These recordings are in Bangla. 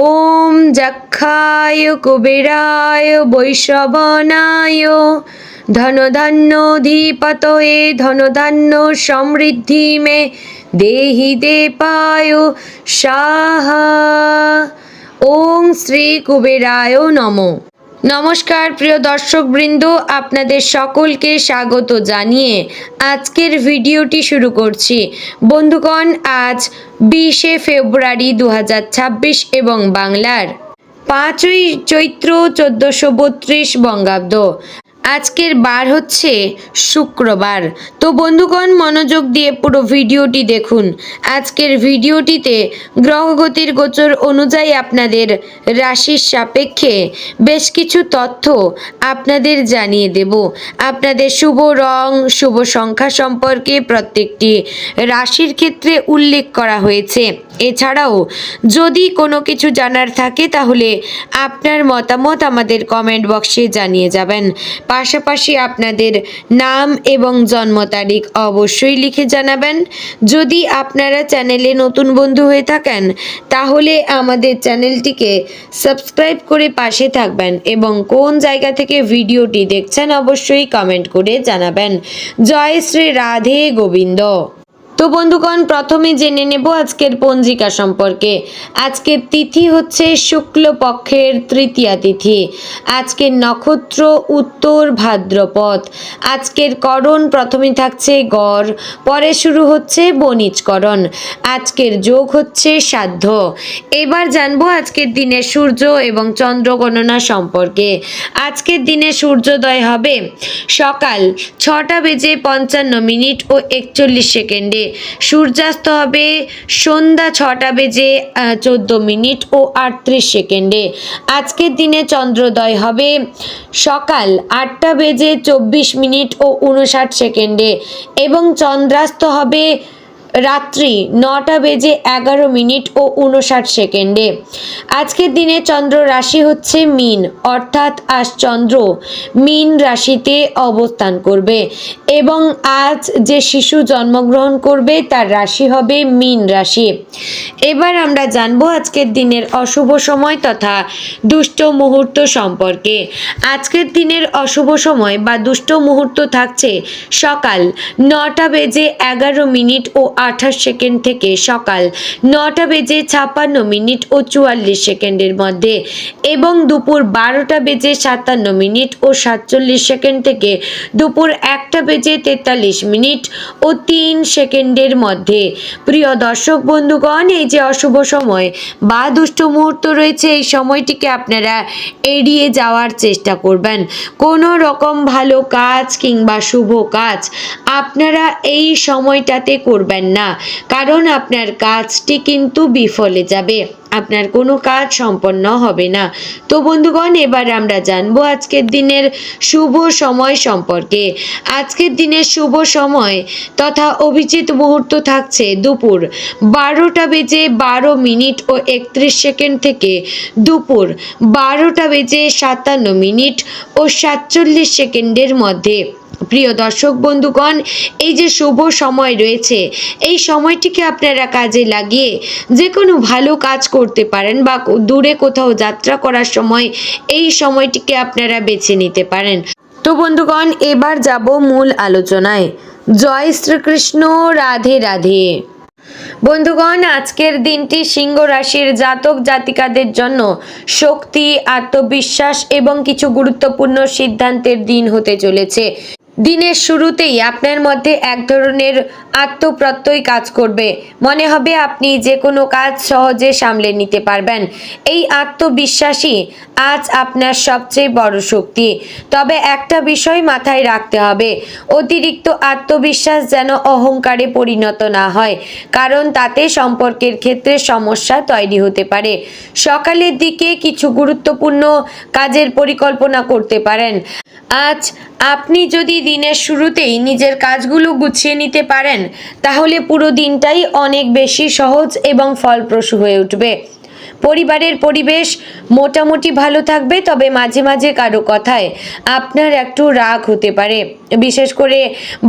ওম যক্ষায় কুবেরায় বৈশ্রবণায় ধনধান্যধিপতয়ে ধনধান্য সমৃদ্ধি মে দেহি দেবায় সাহা। ওম শ্রী কুবেরায় নমঃ। নমস্কার প্রিয় দর্শকবৃন্দ, আপনাদের সকলকে স্বাগত জানিয়ে আজকের ভিডিওটি শুরু করছি। বন্ধুগণ, আজ 20শে ফেব্রুয়ারি 2026 এবং বাংলার 5ই চৈত্র 1432 বঙ্গাব্দ। আজকের বার হচ্ছে শুক্রবার। তো বন্ধুগণ, মনোযোগ দিয়ে পুরো ভিডিওটি দেখুন। আজকের ভিডিওটিতে গ্রহগতির গোচর অনুযায়ী আপনাদের রাশির সাপেক্ষে বেশ কিছু তথ্য আপনাদের জানিয়ে দেব। আপনাদের শুভ রং, শুভ সংখ্যা সম্পর্কে প্রত্যেকটি রাশির ক্ষেত্রে উল্লেখ করা হয়েছে। এছাড়াও যদি কোনো কিছু জানার থাকে তাহলে আপনার মতামত আমাদের কমেন্ট বক্সে জানিয়ে যাবেন। পাশাপাশি আপনাদের নাম এবং জন্ম তারিখ অবশ্যই লিখে জানাবেন। যদি আপনারা চ্যানেলে নতুন বন্ধু হয়ে থাকেন তাহলে আমাদের চ্যানেলটিকে সাবস্ক্রাইব করে পাশে থাকবেন এবং কোন জায়গা থেকে ভিডিওটি দেখছেন অবশ্যই কমেন্ট করে জানাবেন। জয় শ্রী রাধে গোবিন্দ। তো বন্ধুগণ, প্রথমে জেনে নেব আজকের পঞ্জিকা সম্পর্কে। আজকের তিথি হচ্ছে শুক্লপক্ষের তৃতীয়া তিথি। আজকের নক্ষত্র উত্তর ভাদ্রপদ। আজকের করণ প্রথমে থাকছে গড়, পরে শুরু হচ্ছে বণিজকরণ। আজকের যোগ হচ্ছে সাধ্য। এবার জানবো আজকের দিনে সূর্য এবং চন্দ্র গণনা সম্পর্কে। আজকের দিনে সূর্যোদয় হবে সকাল 6:55 ও 41 সেকেন্ডে। সূর্যাস্ত হবে সন্ধ্যা 6:14 ও 38 সেকেন্ডে। আজকের দিনে চন্দ্রোদয় হবে সকাল 8:24 ও 59 সেকেন্ডে এবং চন্দ্রাস্ত হবে রাত্রি 9:11 ও 59 সেকেন্ডে। আজকের দিনে চন্দ্র রাশি হচ্ছে মীন, অর্থাৎ আজ চন্দ্র মীন রাশিতে অবস্থান করবে এবং আজ যে শিশু জন্মগ্রহণ করবে তার রাশি হবে মীন রাশি। এবার আমরা জানবো আজকের দিনের অশুভ সময় তথা দুষ্ট মুহূর্ত সম্পর্কে। আজকের দিনের অশুভ সময় বা দুষ্ট মুহূর্ত থাকছে সকাল 9:11 ও 28 সেকেন্ড থেকে সকাল 9:56 ও 44 সেকেন্ডের মধ্যে এবং দুপুর 12:57 ও 47 সেকেন্ড থেকে দুপুর 1:43 ও 3 সেকেন্ডের মধ্যে। প্রিয় দর্শক বন্ধুগণ, এই যে অশুভ সময় বা দুষ্ট মুহূর্ত রয়েছে, এই সময়টিকে আপনারা এড়িয়ে যাওয়ার চেষ্টা করবেন। কোনো রকম ভালো কাজ কিংবা শুভ কাজ আপনারা এই সময়টাতে করবেন না, কারণ আপনার কাজটি কিন্তু বিফলে যাবে, আপনার কোনো কাজ সম্পন্ন হবে না। তো বন্ধুগণ, এবার আমরা জানবো আজকের দিনের শুভ সময় সম্পর্কে। আজকের দিনের শুভ সময় তথা অভিজিৎ মুহূর্ত থাকছে দুপুর 12:12 ও 31 সেকেন্ড থেকে দুপুর 12:57 ও 47 সেকেন্ডের মধ্যে। প্রিয় দর্শক বন্ধুগণ, এই যে শুভ সময় রয়েছে, এই সময়টিকে আপনারা কাজে লাগিয়ে যে কোনো ভালো কাজ করতে পারেন বা দূরে কোথাও যাত্রা করার সময় এই সময়টিকে আপনারা বেছে নিতে পারেন। তো বন্ধুগণ, এবার যাব মূল আলোচনায়। জয় শ্রীকৃষ্ণ, রাধে রাধে। বন্ধুগণ, আজকের দিনটি সিংহ রাশির জাতক জাতিকাদের জন্য শক্তি, আত্মবিশ্বাস এবং কিছু গুরুত্বপূর্ণ সিদ্ধান্তের দিন হতে চলেছে। দিনের শুরুতেই আপনার মধ্যে এক ধরনের আত্মপ্রত্যয় কাজ করবে। মনে হবে আপনি যে কোনো কাজ সহজে সামলে নিতে পারবেন। এই আত্মবিশ্বাসই আজ আপনার সবচেয়ে বড় শক্তি। তবে একটা বিষয় মাথায় রাখতে হবে, অতিরিক্ত আত্মবিশ্বাস যেন অহংকারে পরিণত না হয়, কারণ তাতে সম্পর্কের ক্ষেত্রে সমস্যা তৈরি হতে পারে। সকালের দিকে কিছু গুরুত্বপূর্ণ কাজের পরিকল্পনা করতে পারেন। আজ আপনি যদি দিনের শুরুতেই নিজের কাজগুলো গুছিয়ে নিতে পারেন তাহলে পুরো দিনটাই অনেক বেশি সহজ এবং ফলপ্রসূ হয়ে উঠবে। পরিবারের পরিবেশ মোটামুটি ভালো থাকবে, তবে মাঝে মাঝে কারো কথায় আপনার একটু রাগ হতে পারে। বিশেষ করে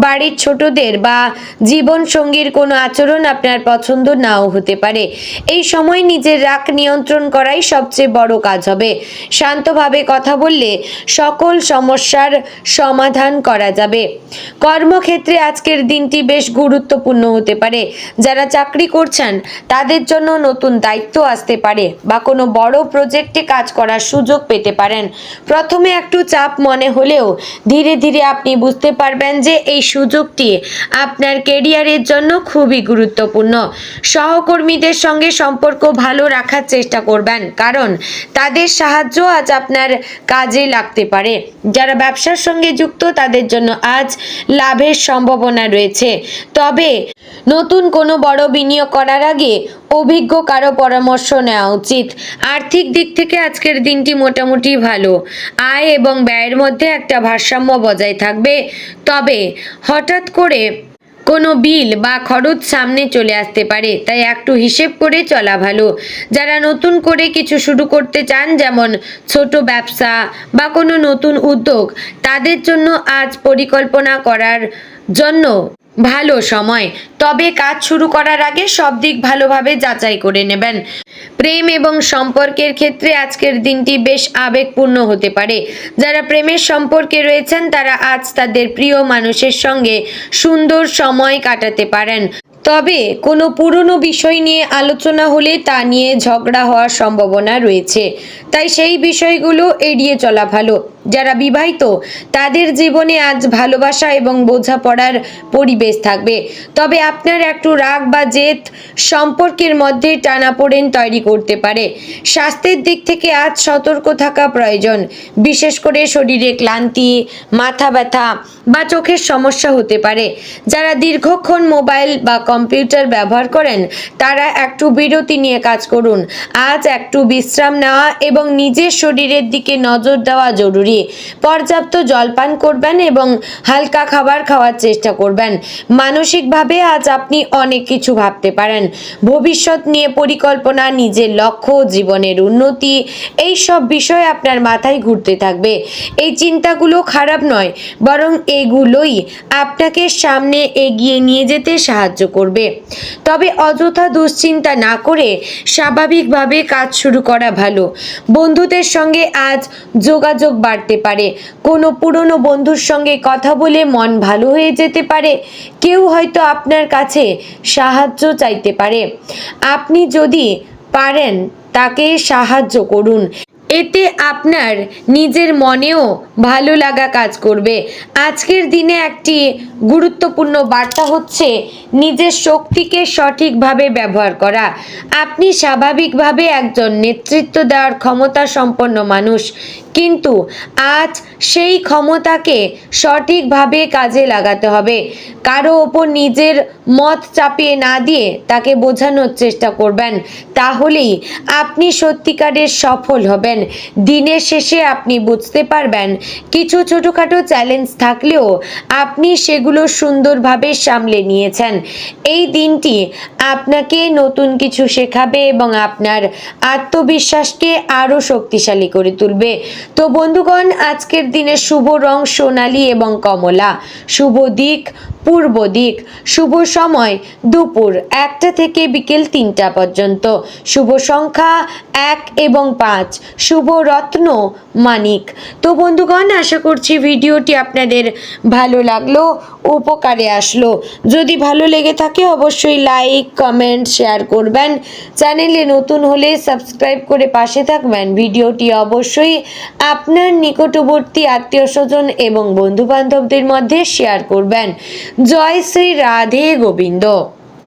বাড়ির ছোটদের বা জীবনসঙ্গীর কোনো আচরণ আপনার পছন্দ নাও হতে পারে। এই সময় নিজের রাগ নিয়ন্ত্রণ করাই সবচেয়ে বড় কাজ হবে। শান্তভাবে কথা বললে সকল সমস্যার সমাধান করা যাবে। কর্মক্ষেত্রে আজকের দিনটি বেশ গুরুত্বপূর্ণ হতে পারে। যারা চাকরি করছেন তাদের জন্য নতুন দায়িত্ব আসতে পারে বা কোনো বড় প্রজেক্টে কাজ করার সুযোগ পেতে পারেন। প্রথমে একটু চাপ মনে হলেও ধীরে ধীরে আপনি বুঝতে পারবেন যে এই সুযোগটি আপনার কেরিয়ারের জন্য খুবই গুরুত্বপূর্ণ। সহকর্মীদের সঙ্গে সম্পর্ক ভালো রাখার চেষ্টা করবেন, কারণ তাদের সাহায্য আজ আপনার কাজে লাগতে পারে। যারা ব্যবসার সঙ্গে যুক্ত তাদের জন্য আজ লাভের সম্ভাবনা রয়েছে, তবে নতুন কোনো বড় বিনিয়োগ করার আগে অভিজ্ঞ কারো পরামর্শ নেওয়া উচিত। আর্থিক দিক থেকে আজকের দিনটি মোটামুটি ভালো। আয় এবং ব্যয়ের মধ্যে একটা ভারসাম্য বজায় থাকবে, তবে হঠাৎ করে কোনো বিল বা খরচ সামনে চলে আসতে পারে, তাই একটু হিসেব করে চলা ভালো। যারা নতুন করে কিছু শুরু করতে চান, যেমন ছোট ব্যবসা বা কোনো নতুন উদ্যোগ, তাদের জন্য আজ পরিকল্পনা করার জন্য ভালো সময়, তবে কাজ শুরু করার আগে সব দিক ভালোভাবে যাচাই করে নেবেন। প্রেম এবং সম্পর্কের ক্ষেত্রে আজকের দিনটি বেশ আবেগপূর্ণ হতে পারে। যারা প্রেমের সম্পর্কে রয়েছেন তারা আজ তাদের প্রিয় মানুষের সঙ্গে সুন্দর সময় কাটাতে পারেন, তবে কোনো পুরনো বিষয় নিয়ে আলোচনা হলে তা নিয়ে ঝগড়া হওয়ার সম্ভাবনা রয়েছে, তাই সেই বিষয়গুলো এড়িয়ে চলা ভালো। যারা বিবাহিত তাদের জীবনে আজ ভালোবাসা এবং বোঝাপড়ার পরিবেশ থাকবে, তবে আপনার একটু রাগ বা জেদ সম্পর্কের মধ্যে টানাপোড়েন তৈরি করতে পারে। স্বাস্থ্যের দিক থেকে আজ সতর্ক থাকা প্রয়োজন, বিশেষ করে শরীরে ক্লান্তি, মাথা ব্যথা বা চোখের সমস্যা হতে পারে। যারা দীর্ঘক্ষণ মোবাইল বা কম্পিউটার ব্যবহার করেন তারা একটু বিরতি নিয়ে কাজ করুন। আজ একটু বিশ্রাম নেওয়া এবং নিজের শরীরের দিকে নজর দেওয়া জরুরি। পর্যাপ্ত জলপান করবেন এবং হালকা খাবার খাওয়ার চেষ্টা করবেন। মানসিকভাবে আজ আপনি অনেক কিছু ভাবতে পারেন। ভবিষ্যৎ নিয়ে পরিকল্পনা, নিজের লক্ষ্য, জীবনের উন্নতি, এই সব বিষয় আপনার মাথায় ঘুরতে থাকবে। এই চিন্তাগুলো খারাপ নয়, বরং এগুলোই আপনাকে সামনে এগিয়ে নিয়ে যেতে সাহায্য করবে। তবে অযথা দুশ্চিন্তা না করে স্বাভাবিকভাবে কাজ শুরু করা ভালো। বন্ধুদের সঙ্গে আজ যোগাযোগ বাড়তে পারে। কোনো পুরনো বন্ধুর সঙ্গে কথা বলে মন ভালো হয়ে যেতে পারে। কেউ হয়তো আপনার কাছে সাহায্য চাইতে পারে। আপনি যদি পারেন তাকে সাহায্য করুন, এতে আপনার নিজের মনেও ভালো লাগা কাজ করবে। আজকের দিনে একটি গুরুত্বপূর্ণ বার্তা হচ্ছে নিজের শক্তিকে সঠিকভাবে ব্যবহার করা। আপনি স্বাভাবিকভাবে একজন নেতৃত্ব দেওয়ার ক্ষমতা সম্পন্ন মানুষ, কিন্তু আজ সেই ক্ষমতাকে সঠিকভাবে কাজে লাগাতে হবে। কারো ওপর নিজের মত চাপিয়ে না দিয়ে তাকে বোঝানোর চেষ্টা করবেন, তাহলেই আপনি সত্যিকারের সফল হবেন। দিনের শেষে আপনি বুঝতে পারবেন কিছু ছোটোখাটো চ্যালেঞ্জ থাকলেও আপনি সেগুলো সুন্দরভাবে সামলে নিয়েছেন। এই দিনটি আপনাকে নতুন কিছু শেখাবে এবং আপনার আত্মবিশ্বাসকে আরও শক্তিশালী করে তুলবে। তো বন্ধুগণ, আজকের দিনের শুভ রং সোনালী এবং কমলা, শুভ দিক পূর্ব দিক, শুভ সময় দুপুর 1টা থেকে বিকেল 3টা পর্যন্ত, শুভ সংখ্যা 1 এবং 5, শুভ রত্ন মানিক। তো বন্ধুগণ, আশা করছি ভিডিওটি আপনাদের ভালো লাগলো, উপকারে আসলো। যদি ভালো লেগে থাকে অবশ্যই লাইক, কমেন্ট, শেয়ার করবেন। চ্যানেলে নতুন হলে সাবস্ক্রাইব করে পাশে থাকবেন। ভিডিওটি অবশ্যই আপনার নিকটবর্তী আত্মীয় স্বজন এবং বন্ধু বান্ধবদের মধ্যে শেয়ার করবেন। জয় শ্রী রাধে গোবিন্দ।